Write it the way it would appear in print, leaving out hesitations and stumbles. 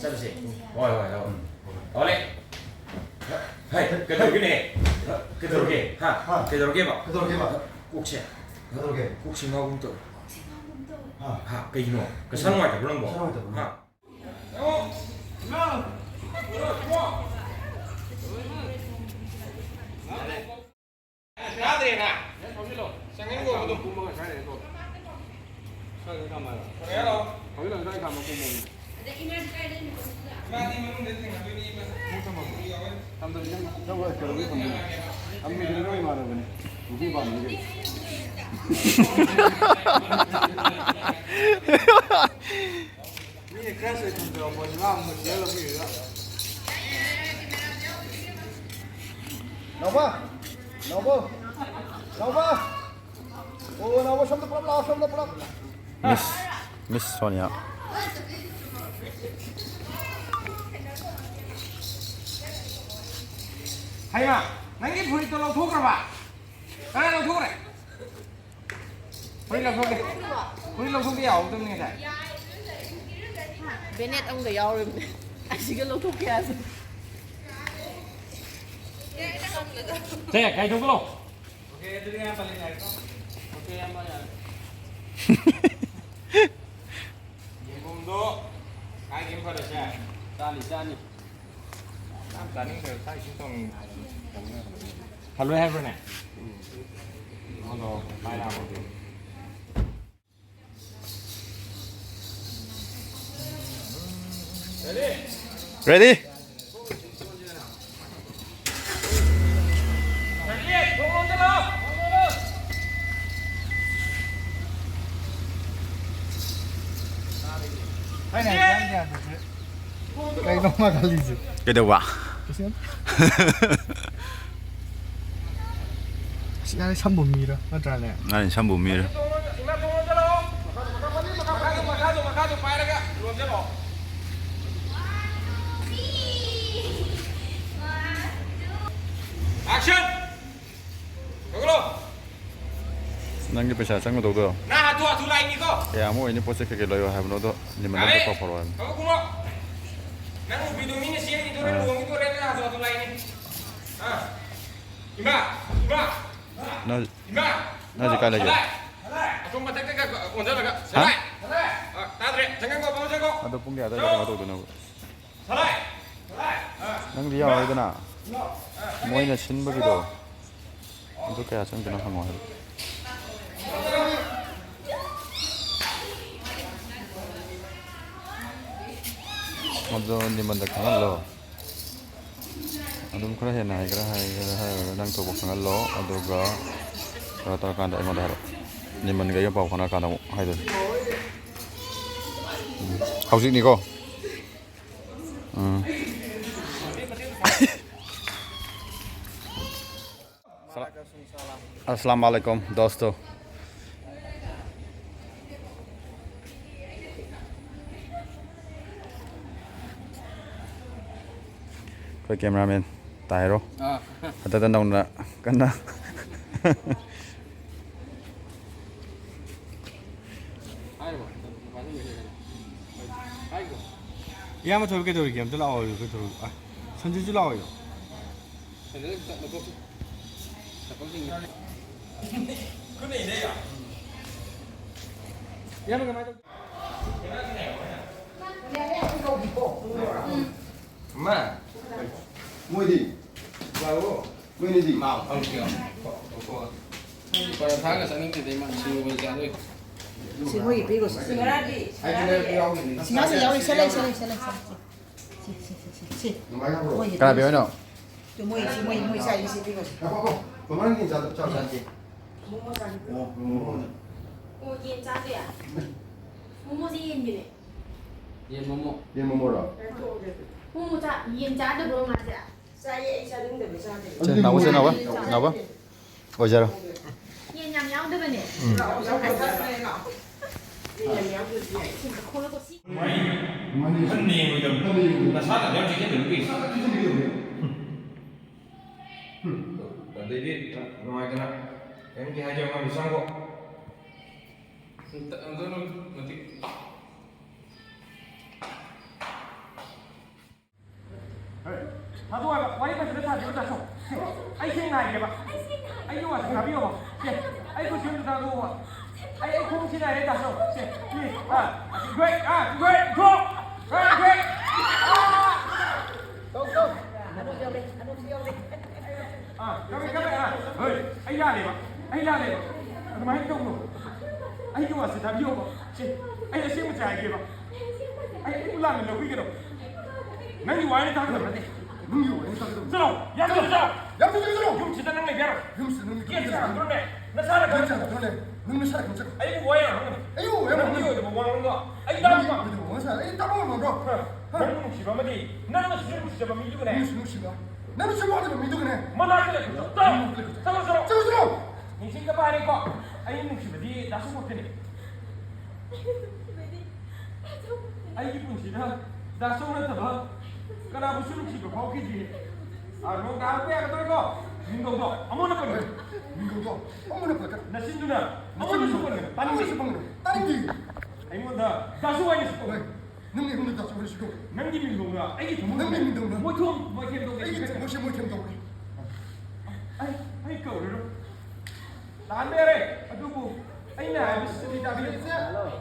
자주시. 와요. 올레. 하이. 그대로 그네. 그대로 게. 하. 그대로 게 봐. 그대로 게 봐. 꼭지. 그대로 게. 꼭지 마கும் 또. 하. 하. 그 이노. 그 사용할 때 그런 거. 사용할 때 그런 거. 하. 나. 좋아. 나들이나. 거기로. 생긴 거 모두 구멍을 잘 내고. 잘 가만. 그래요. 거기로 잘 가면 구멍. Miss Sonia. hay mà nãy cái phơi tao lau thuốc rồi bà lau thuốc này phơi lau thuốc cái ảo tôi nghe thấy Bennett ông gầy rồi anh chỉ có lâu thuốc kia rồi thế cái thuốc cái lô Game đó cái game phải là sao Tani Tani cái sai chúng tôi Hello everyone này nó phải làm một điều Ready? Đây nó mà cái gì? Cái đầu ạ. 시간이 3분미라 맞잖아요. 아니 참 못 밀어. Action! Go! nangi pesa sang do do. Nah, tu lain ni kau. Ya mo ini pose ke loyo have no do ni mana ko poro. Kau kuno. Nang video ini sih itu luang itu rena tu lain ni. Ah. Ima. Na na ji kala ya. Aku mata ke onja laga. Salai. Tadre, jangan kau bawa jago. Ado pung ya ada do do no. Salai. nang dia ai dana. Moi na sin ba do. Ado kaya sang dana hango ha. 먼저 님한테 강할로 아좀 그래 해나 이거라 해 đang tổ chức 강할로 아도가 rata kan da ngon da 님은 cái bảo khana kan da hay rồi học gì cô Assalamualaikum दोस्तों Cái cameraman tài rồi. Ada tandang na kana. 이하면 저렇게 저렇게 염들 나와요. 그 저렇게 아, 선주주 나와요. Cứ này đây à? 이하면 그 말도 Mà. 뭐 đi? Vào. 뭐 đi? Màu không kiểu. Còn tháng là sang đến thì mà chiều bây giờ thôi. Si vuoi prego si Hai cái này đeo thì Si no si llama se lei Si Cái biểu nào? Tu muoi sai si prego 그만한 게 자도 자. yen cha đấy à? Momo gì yen gì đấy? Yên momo. 얘 뭐 뭐라? Momo cha yen cha được rồi mà chị ạ. Chơi nào chơi nào á? Nào á? Ôi giờ rồi. Yen nhắm nhau được rồi nè. Thân nề rồi đừng. Là sát là đeo chỉ cái đường kì. Ở đây đi. Ngoài cái này. Em chỉ hai chồng làm sang cô. 다도와 와이 파스 다 되다 소 아이 생나게 봐 아이 요와 가비요 봐 아이 그 지금 다 고 아이 공시나 해다 소 아 great 아 great go great Go go. Anh uống rượu đi, anh uống rượu đi. 아 các bạn ơi anh ra đây mà anh ra đây mà anh không đủ anh cứ bảo sự thật yêu mà anh là xem một trải kia mà anh cũng làm được đâu cái đâu năng như vậy ta được đấy 능이 왜 사기도 들어 양들 들어 양도 들어 좀 지다 năng này biết юм스 능이 kia sao 그러네 나 살아 괜찮아 그러네 능이 살아 괜찮아 아이고 뭐야 아이고 왜 나 먹는 이거 뭐 하는 거 아이 나 봐. 이거 원사 이 따로 먹는 거 너는 집어마디 나는 수준 집어 미주네 무슨 무시가 나는 술 먹는 거 믿으네 만나 그래 또 서로 저기서 이 생각 봐야 거 아이 묵시마디 나서 못해 아이 기쁜 지나 나 손을 잡아 그나 무슨 집어 거기지 아 뭔가 할 거야 그거 민동도 아무나 거려 민경도 어머나 볼까 나 신두나 아무나 속거려 다른 거 먹는 다른 게 아이 뭐다 나서 와이 속거 능이 없는 다 저거 시고 남기 민동가 아이 좀 능이 민동가 뭐좀 뭐 이렇게 민동가 이게 뭐시 뭐 캠도 우리 아이 거울로 안 돼. 아두고 아이나 비슷하다 비슷해. 아,